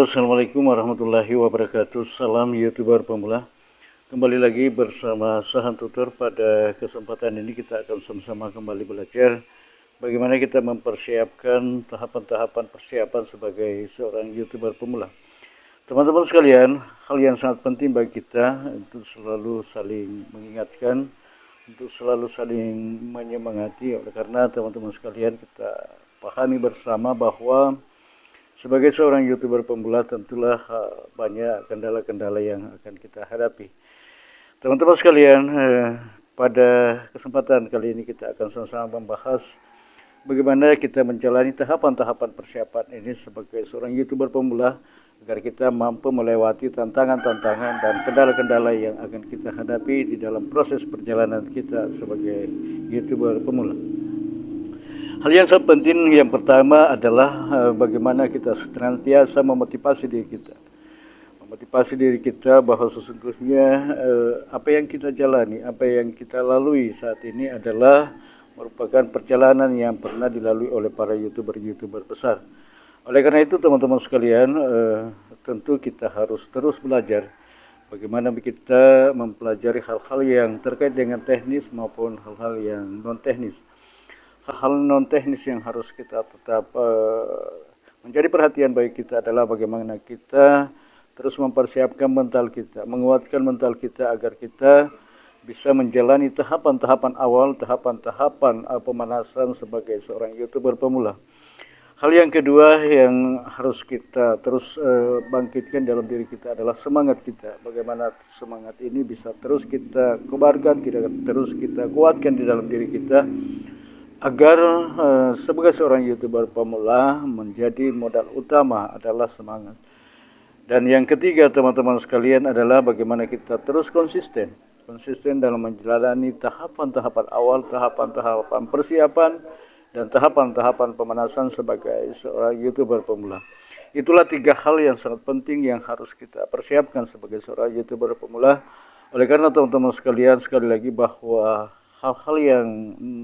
Halo, assalamualaikum warahmatullahi wabarakatuh. Salam YouTuber pemula. Kembali lagi bersama Sahan Tutor. Pada kesempatan ini kita akan sama-sama kembali belajar bagaimana kita mempersiapkan tahapan-tahapan persiapan sebagai seorang YouTuber pemula. Teman-teman sekalian, hal yang sangat penting bagi kita untuk selalu saling mengingatkan, untuk selalu saling menyemangati. Oleh karena teman-teman sekalian, kita pahami bersama bahwa sebagai seorang YouTuber pemula tentulah banyak kendala-kendala yang akan kita hadapi. Teman-teman sekalian, pada kesempatan kali ini kita akan sama-sama membahas bagaimana kita menjalani tahapan-tahapan persiapan ini sebagai seorang YouTuber pemula agar kita mampu melewati tantangan-tantangan dan kendala-kendala yang akan kita hadapi di dalam proses perjalanan kita sebagai YouTuber pemula. Hal yang sangat penting yang pertama adalah bagaimana kita senantiasa memotivasi diri kita. Memotivasi diri kita bahwa sesungguhnya apa yang kita jalani, apa yang kita lalui saat ini adalah merupakan perjalanan yang pernah dilalui oleh para YouTuber besar. Oleh karena itu teman-teman sekalian, tentu kita harus terus belajar bagaimana kita mempelajari hal-hal yang terkait dengan teknis maupun hal-hal yang non-teknis. Hal non teknis yang harus kita tetap menjadi perhatian bagi kita adalah bagaimana kita terus mempersiapkan mental kita, menguatkan mental kita agar kita bisa menjalani tahapan-tahapan awal, tahapan-tahapan pemanasan sebagai seorang YouTuber pemula. Hal yang kedua yang harus kita terus bangkitkan dalam diri kita adalah semangat kita. Bagaimana semangat ini bisa terus kita kobarkan, tidak terus kita kuatkan di dalam diri kita, agar sebagai seorang YouTuber pemula menjadi modal utama adalah semangat. Dan yang ketiga teman-teman sekalian adalah bagaimana kita terus konsisten dalam menjalani tahapan-tahapan awal, tahapan-tahapan persiapan, dan tahapan-tahapan pemanasan sebagai seorang YouTuber pemula. Itulah tiga hal yang sangat penting yang harus kita persiapkan sebagai seorang YouTuber pemula. Oleh karena teman-teman sekalian, sekali lagi bahwa hal-hal yang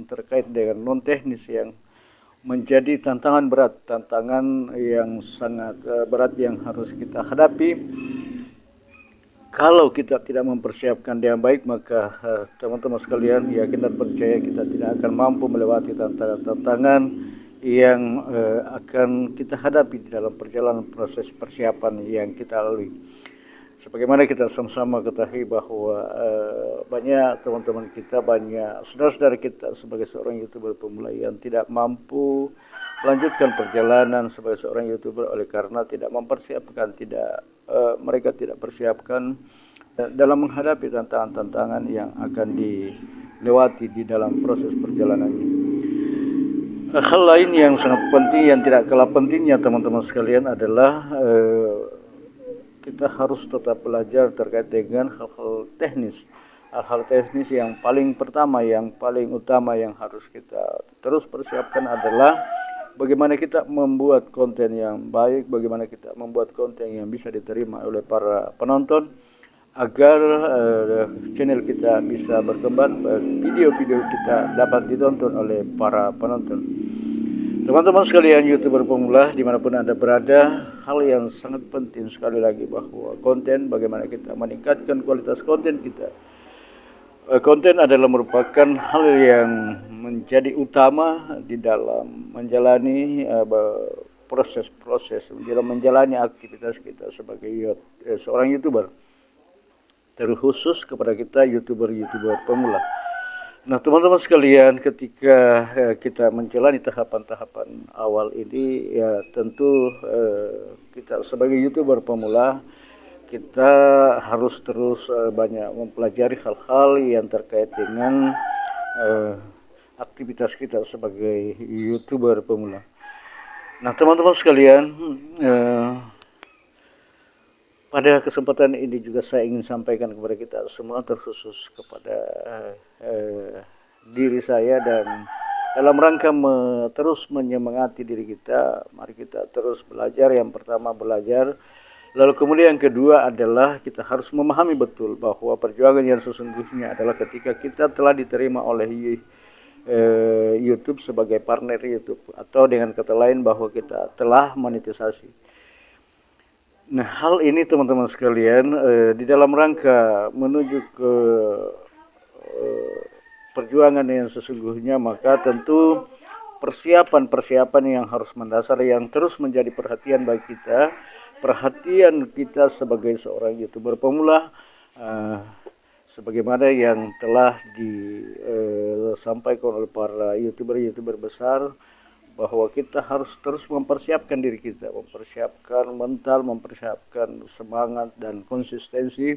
terkait dengan non-teknis yang menjadi tantangan berat, tantangan yang sangat berat yang harus kita hadapi. Kalau kita tidak mempersiapkan dengan baik, maka teman-teman sekalian yakin dan percaya kita tidak akan mampu melewati tantangan-tantangan yang akan kita hadapi di dalam perjalanan proses persiapan yang kita lalui. Sebagaimana kita sama-sama ketahui bahwa banyak teman-teman kita, banyak saudara-saudara kita sebagai seorang YouTuber pemula yang tidak mampu melanjutkan perjalanan sebagai seorang YouTuber oleh karena tidak mempersiapkan, mereka tidak persiapkan dalam menghadapi tantangan-tantangan yang akan dilewati di dalam proses perjalanannya. Hal lain yang sangat penting yang tidak kalah pentingnya teman-teman sekalian adalah kita harus tetap belajar terkait dengan hal-hal teknis. Hal-hal teknis yang paling pertama, yang paling utama yang harus kita terus persiapkan adalah bagaimana kita membuat konten yang baik, bagaimana kita membuat konten yang bisa diterima oleh para penonton agar channel kita bisa berkembang, video-video kita dapat ditonton oleh para penonton. Teman-teman sekalian YouTuber pemula dimanapun Anda berada, hal yang sangat penting sekali lagi bahwa konten, bagaimana kita meningkatkan kualitas konten kita. Konten adalah merupakan hal yang menjadi utama di dalam menjalani proses-proses, dalam menjalani aktivitas kita sebagai seorang YouTuber. Terkhusus kepada kita YouTuber pemula. Nah teman-teman sekalian, ketika kita menjalani tahapan-tahapan awal ini, ya tentu kita sebagai YouTuber pemula kita harus terus banyak mempelajari hal-hal yang terkait dengan aktivitas kita sebagai YouTuber pemula. Nah teman-teman sekalian, pada kesempatan ini juga saya ingin sampaikan kepada kita semua, terkhusus kepada diri saya, dan dalam rangka terus menyemangati diri kita, mari kita terus belajar. Yang pertama belajar, lalu kemudian yang kedua adalah kita harus memahami betul bahwa perjuangan yang sesungguhnya adalah ketika kita telah diterima oleh YouTube sebagai partner YouTube, atau dengan kata lain bahwa kita telah monetisasi. Nah, hal ini teman-teman sekalian di dalam rangka menuju ke perjuangan yang sesungguhnya, maka tentu persiapan-persiapan yang harus mendasar yang terus menjadi perhatian bagi kita, perhatian kita sebagai seorang YouTuber pemula, sebagaimana yang telah disampaikan oleh para YouTuber-YouTuber besar, bahwa kita harus terus mempersiapkan diri kita, mempersiapkan mental, mempersiapkan semangat dan konsistensi,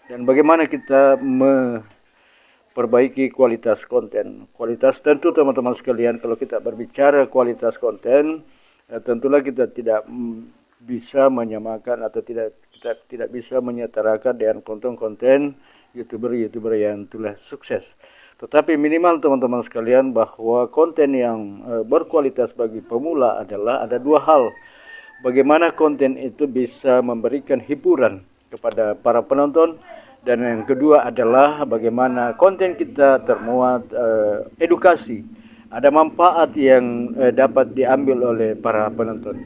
dan bagaimana kita memperbaiki kualitas konten. Kualitas tentu teman-teman sekalian, kalau kita berbicara kualitas konten, tentulah kita tidak bisa menyamakan atau kita tidak bisa menyetarakan dengan konten-konten YouTuber-YouTuber yang telah sukses. Tetapi minimal teman-teman sekalian, bahwa konten yang berkualitas bagi pemula adalah ada dua hal. Bagaimana konten itu bisa memberikan hiburan kepada para penonton, dan yang kedua adalah bagaimana konten kita termuat edukasi, ada manfaat yang dapat diambil oleh para penonton.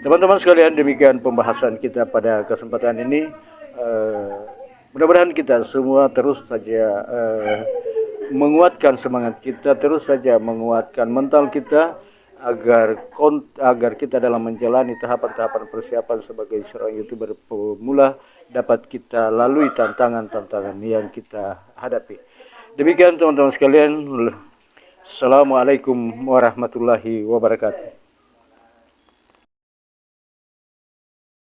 Teman-teman sekalian, demikian pembahasan kita pada kesempatan ini. Mudah-mudahan kita semua terus saja menguatkan semangat kita, terus saja menguatkan mental kita, agar kita dalam menjalani tahapan-tahapan persiapan sebagai seorang YouTuber pemula dapat kita lalui tantangan-tantangan yang kita hadapi. Demikian teman-teman sekalian. Assalamualaikum warahmatullahi wabarakatuh.